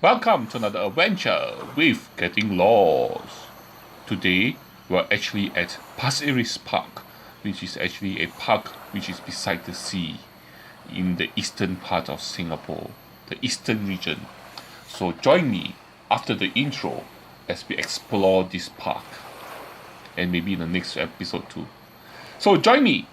Welcome to another adventure with Getting Lost. Today we're actually at Pasir Ris Park, which is actually a park which is beside the sea in the eastern part of Singapore, the eastern region. So join me after the intro as we explore this park and maybe in the next episode too. So join me!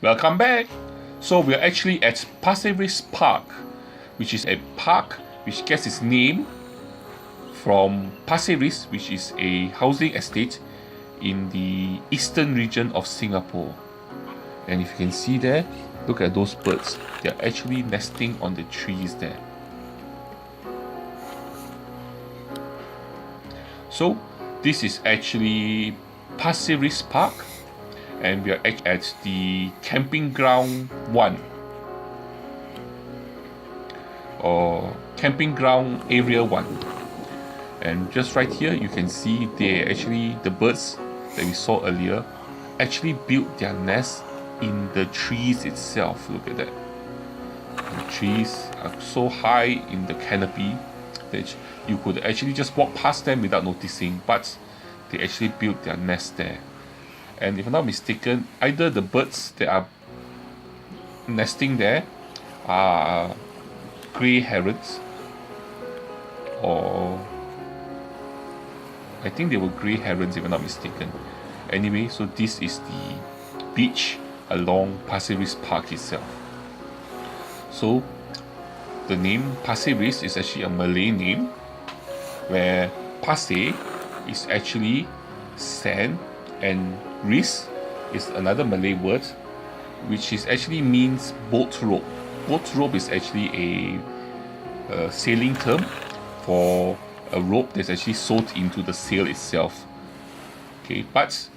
Welcome back! So we're actually at Pasir Ris Park, which is a park which gets its name from Pasir Ris, which is a housing estate in the eastern region of Singapore. And if you can see there, look at those birds. They're actually nesting on the trees there. So this is actually Pasir Ris Park, and we are at the camping ground 1 or camping ground area 1. And just right here you can see the birds that we saw earlier actually built their nest in the trees itself. Look at that. The trees are so high in the canopy that you could actually just walk past them without noticing, but they actually built their nest there. And if I'm not mistaken, either the birds that are nesting there are grey herons, or I think they were grey herons if I'm not mistaken. Anyway, so this is the beach along Pasir Ris Park itself. So the name Pasir Ris is actually a Malay name, where pasir is actually sand and ris is another Malay word which is actually means boat rope. Boat rope is actually a sailing term for a rope that's actually sewed into the sail itself. Okay, but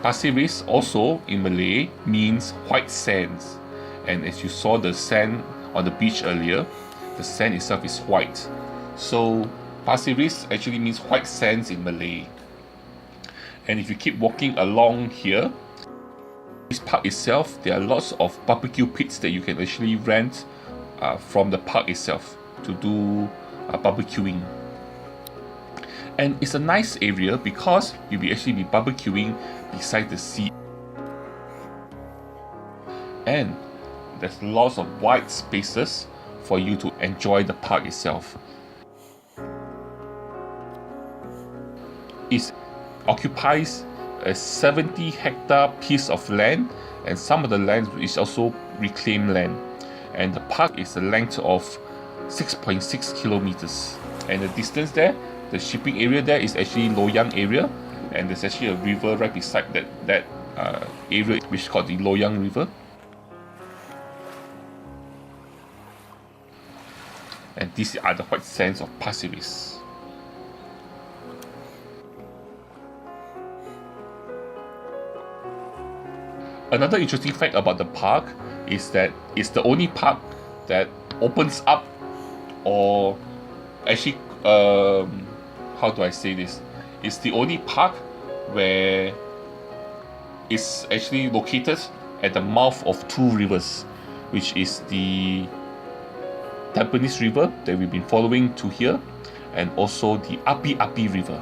Pasir Ris also in Malay means white sands, and as you saw the sand on the beach earlier, the sand itself is white. So Pasir Ris actually means white sands in Malay. And if you keep walking along here, this park itself, there are lots of barbecue pits that you can actually rent from the park itself to do barbecuing. And it's a nice area because you'll actually be barbecuing beside the sea. And there's lots of wide spaces for you to enjoy the park itself. It occupies a 70-hectare piece of land, and some of the land is also reclaimed land. And the park is a length of 6.6 kilometers. And the distance there, the shipping area there is actually Loyang area, and there's actually a river right beside that area which is called the Loyang River. And these are the white sands of Pasir Ris. Another interesting fact about the park is that it's the only park that opens up, or actually, how do I say this? It's the only park where it's actually located at the mouth of two rivers, which is the Tampines River that we've been following to here, and also the Api River.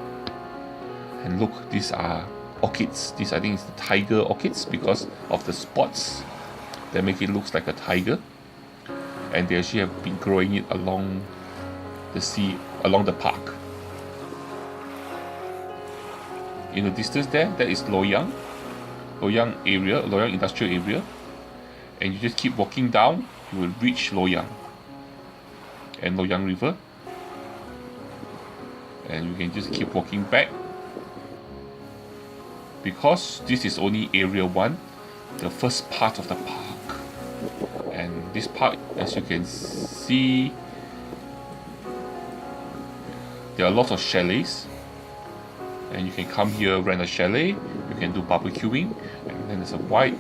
And look, these are orchids. This, I think, is the tiger orchids because of the spots that make it look like a tiger, and they actually have been growing it along the sea, along the park. In the distance there, that is Loyang area, Loyang industrial area, and you just keep walking down, you will reach Loyang and Loyang River, and you can just keep walking back. Because this is only area 1, the first part of the park. And this park, as you can see, there are lots of chalets and you can come here, rent a chalet, you can do barbecuing, and then there's a wide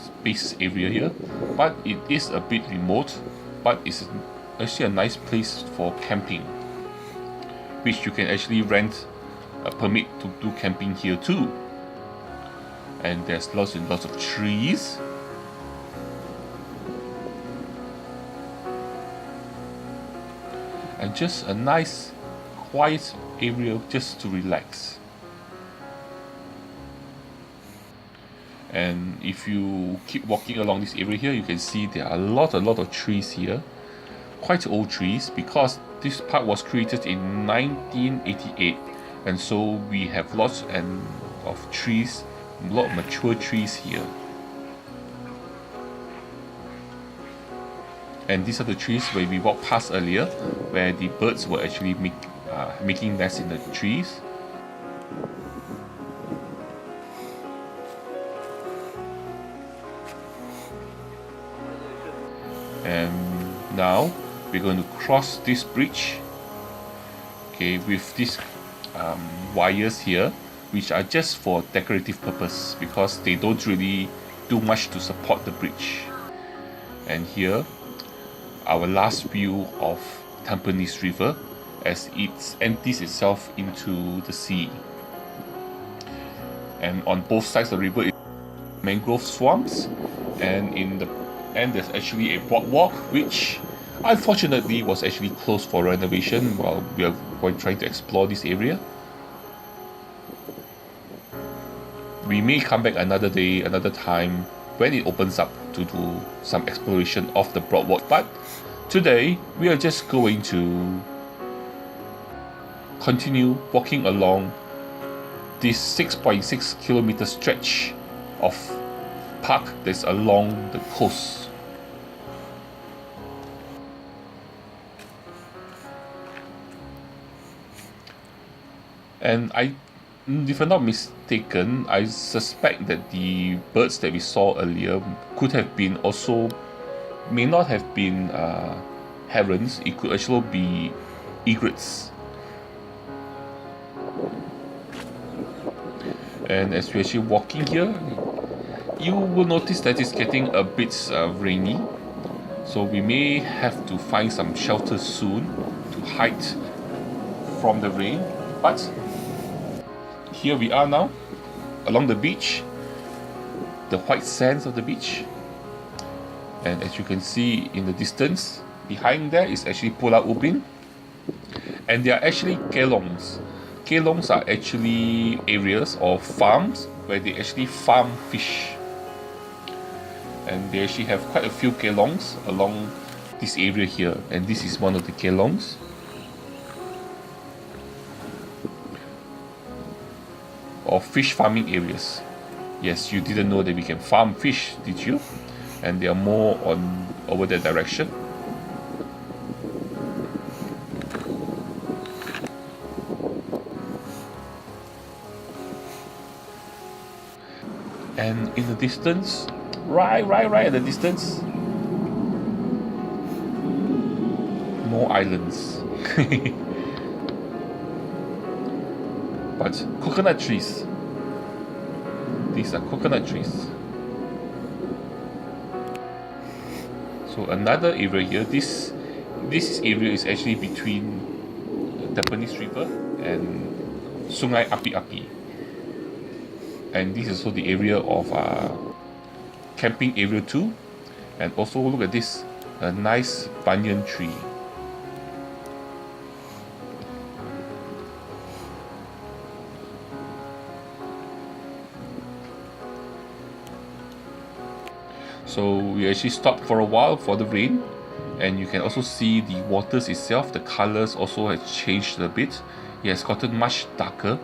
space area here, but it is a bit remote, but it's actually a nice place for camping, which you can actually rent a permit to do camping here too. And there's lots and lots of trees. And just a nice quiet area just to relax. And if you keep walking along this area here, you can see there are a lot of trees here, quite old trees, because this park was created in 1988, and so we have lots of trees, a lot of mature trees here. And these are the trees where we walked past earlier, where the birds were actually making nests in the trees. And now we're going to cross this bridge, okay, with these wires here, which are just for decorative purpose because they don't really do much to support the bridge. And here, our last view of Tampines River as it empties itself into the sea. And on both sides of the river is mangrove swamps, and in the end there's actually a boardwalk which unfortunately was actually closed for renovation while we are trying to explore this area. We may come back another day, another time, when it opens up to do some exploration of the boardwalk, but today we are just going to continue walking along this 6.6 kilometer stretch of park that's along the coast. And if I'm not mistaken, I suspect that the birds that we saw earlier could have been may not have been herons. It could actually be egrets. And as we're actually walking here, you will notice that it's getting a bit rainy, so we may have to find some shelter soon to hide from the rain. But here we are now, along the beach, the white sands of the beach. And as you can see in the distance, behind there is actually Pulau Ubin. And they are actually kelongs. Kelongs are actually areas or farms where they actually farm fish. And they actually have quite a few kelongs along this area here. And this is one of the kelongs. Or fish farming areas. Yes, you didn't know that we can farm fish, did you? And they are more over that direction. And in the distance, right at the distance, more islands. But coconut trees. These are coconut trees. So another area here, this area is actually between Tampines River and Sungai Api-Api. And this is also the area of camping area too. And also look at this, a nice banyan tree. So we actually stopped for a while for the rain, and you can also see the waters itself, the colors also has changed a bit. It has gotten much darker,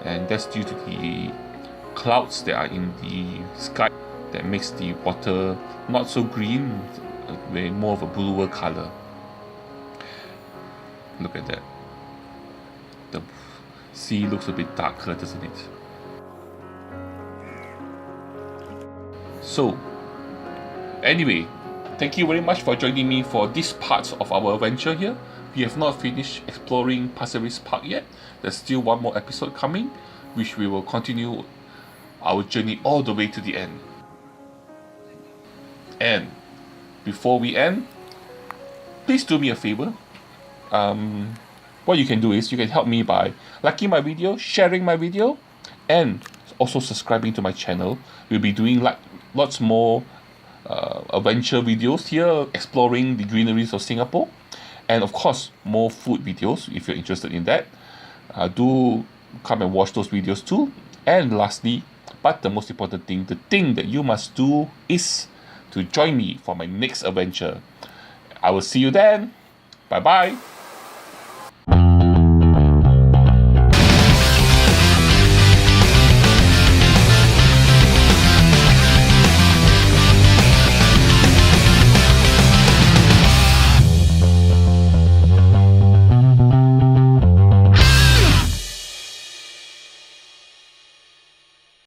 and that's due to the clouds that are in the sky that makes the water not so green, more of a bluer color. Look at that. The sea looks a bit darker, doesn't it? So anyway, thank you very much for joining me for this part of our adventure here. we have not finished exploring Pasir Ris Park yet. There's still one more episode coming, which we will continue our journey all the way to the end. And before we end, please do me a favor. What you can do is you can help me by liking my video, sharing my video, and also subscribing to my channel. We'll be doing lots more adventure videos here, exploring the greeneries of Singapore, and of course more food videos if you're interested in that. Do come and watch those videos too. And lastly, but the most important thing, the thing that you must do is to join me for my next adventure. I will see you then. Bye bye.